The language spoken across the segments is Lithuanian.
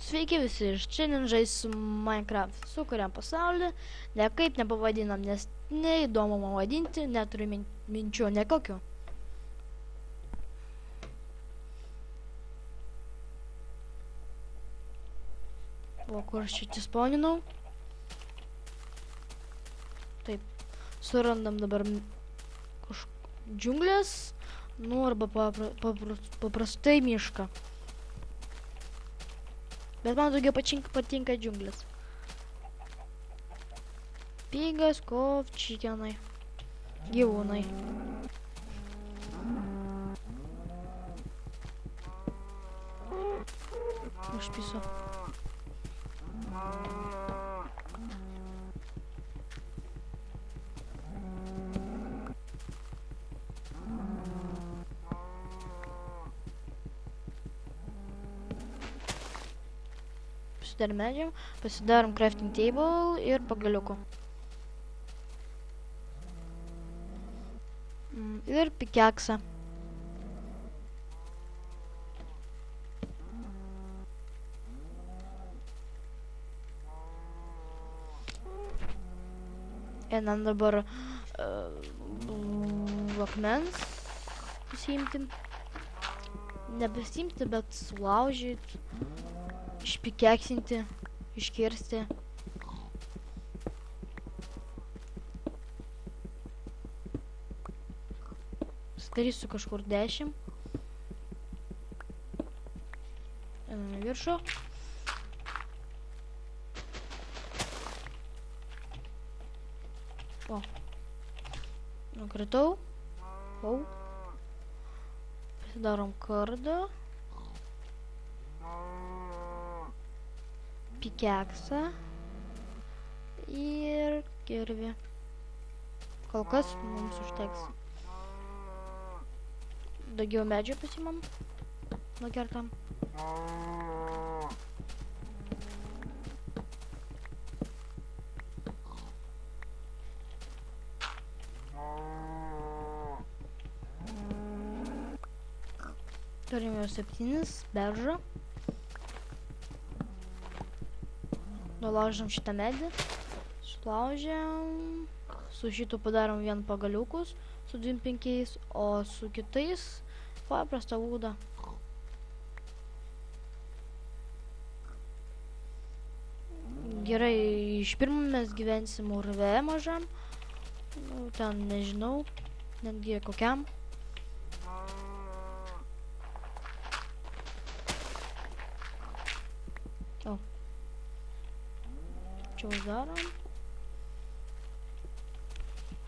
Sveiki visi, šiandien žaisim Minecraft. Sukuriam pasaulį, nekaip nepavadinam, nes neįdomu man vadinti, neturiu minčių nekokių. O kur aš čia atsisponinau? Taip, surandam dabar džiunglės, nu arba paprastai mišką. Bet man daugiau patinka džiunglės. Pigas, kovčikenai, gyvūnai. Užpisu. Pasidarom crafting table ir pagaliukų. Ir pikeksą. Einam dabar akmens pasiimti. Nepasimti, bet sulaužyti. Išpikeksinti, iškirsti. Darysiu kažkur 10. Einam į viršų. O. Nukritau. O. Pasidarom kardą. Pikeksą ir kirvį. Kol kas mums užteks. Daugiau medžių pasimam. Nukertam. Turime jau 7 beržą. Nulaužam šitą medį, sulaužiam, su šitu padarom vien pagaliukus, su 25, o su kitais paprastą lūdą. Gerai, iš pirmo mes gyvensim urve mažam, nu, ten nežinau, netgi kokiam. O. Čia uždarom.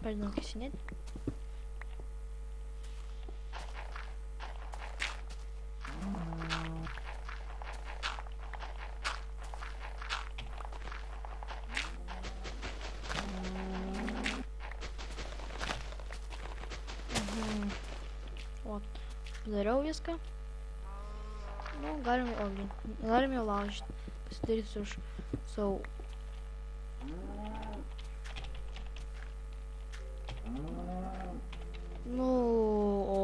Pradedam kasinėti. O, padariau viską. Nu, galim jau laužyti. Pasidarysiu už savo. Nu, o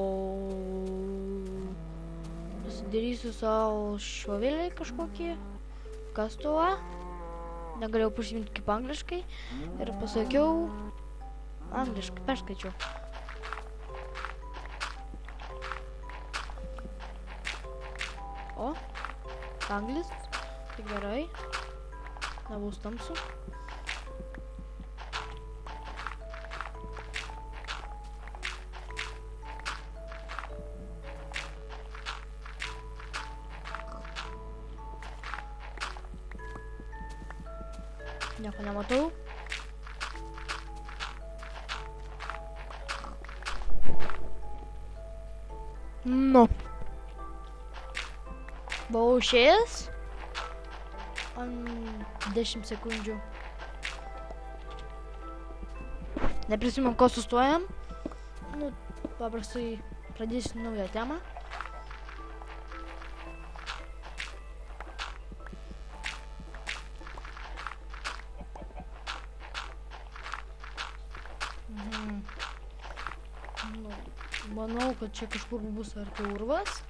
pasidarysiu savo šovelį kažkokį kastuvą. Negalėjau prisiminti kaip angliškai ir pasakiau angliškai, perskaičiau. O, anglis, tai gerai, nebus tamsu. Nieko nematau. Nu. Buvau išėjęs. 10 sekundžių. Neprisimenu, ko sustojam. Nu, paprastai pradėsiu naują temą. Manau, kad čia kažkur bus arti urvas.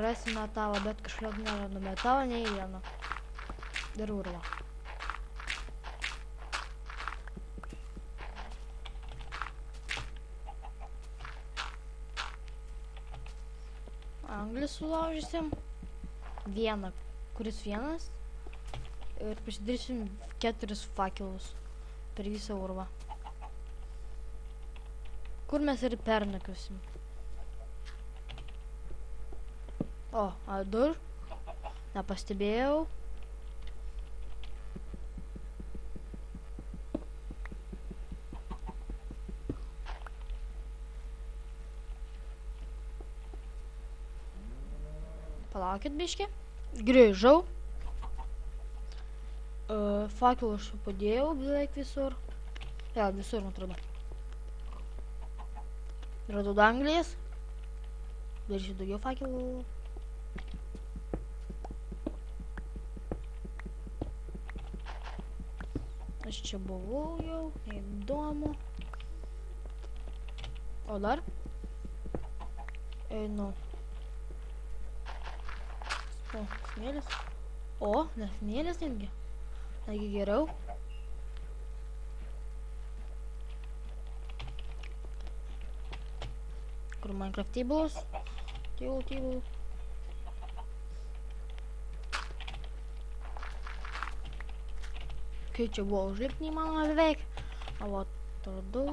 Rasim metalą, bet kažkaip nerandu metalą nei vieno. Ir urvą. Anglį sulaužysim. Vieną, kuris vienas. Ir pasidarysim 4 fakelus per visą urvą. Kur mes ir pernakviosim. O, dur. Nepastebėjau. Palaukit biškį. Grįžau. Fakelų aš padėjau beveik visur. Ja, visur, man atrodo. Radau anglės. Darysiu daugiau fakelų. Aš čia buvau jau, neįdomu. O dar? Einu. O, smėlis. O, ne smėlis netgi. Negi geriau. Kur Minecraft tables? Table. Kai čia buvo užlipti neįmanoma beveik. O, atradau.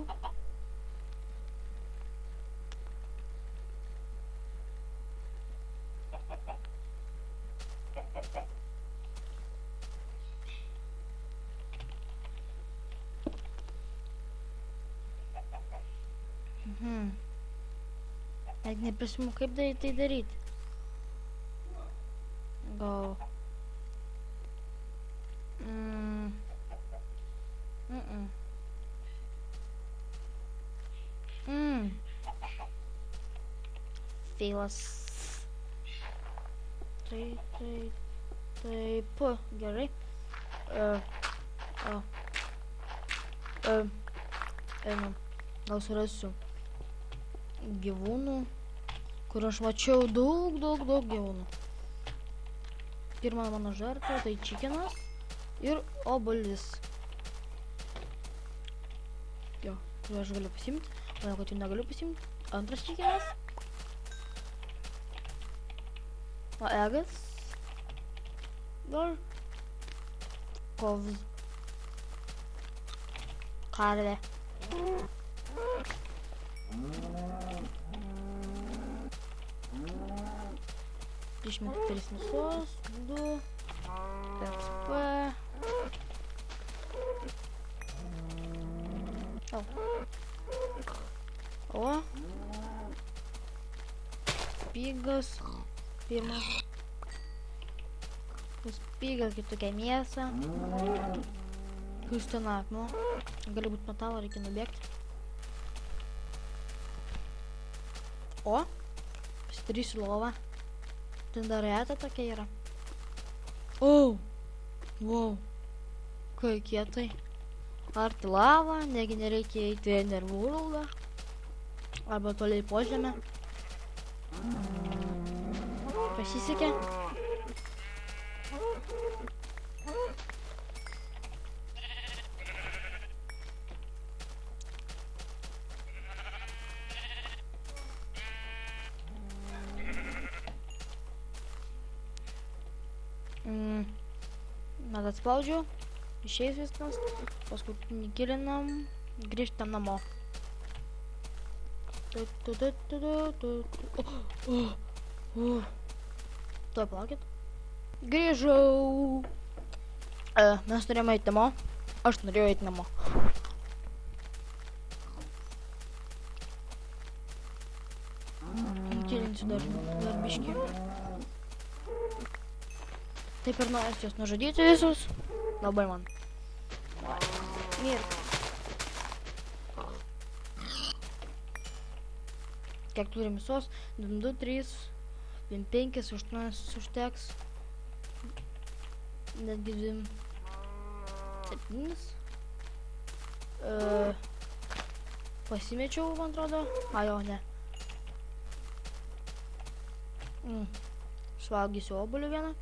Net neprisimenu, kaip tai daryti. Gal. Feilas. Taip, gerai. Gal surasiu gyvūnų, kur aš mačiau daug gyvūnų. Pirma mano žarta, tai čikenas ir obuolis. Jo, kurį aš galiu pasimti. Manau, kad jų negaliu pasimti. Antras čikenas. O egas. Dar. Kovs. Karvė. Išmetu 3 mėsos, 2, PSP. O. Spigas. Pirmas. Spigas, kitokia mėsa. Kustanak, nu. Gali būt metalo, reikia nubėgti. O. Pasidarysiu lovą. Ten dar reta tokia yra. O. Wow. Kai kietai. Arti lava, negi nereikia eiti į nervų rūdą. Arba toliai po žemę. Pasisekė. Mes atspaudžiu, išeis viskas, paskutinį kilinam, grįžtam namo. Tuoj palaukit. Grįžau. Mes norėjome eiti namo. Aš norėjau eiti namo. Kilinsiu dar biškį. Taip ir norės juos nužudyti visus. Labai man. Mirk. Kiek turim visos? 2, 3, 5, 8 užteks. Netgi 7. Pasimečiau, man atrodo. Jo, ne. Suvalgysiu obuolių vieną.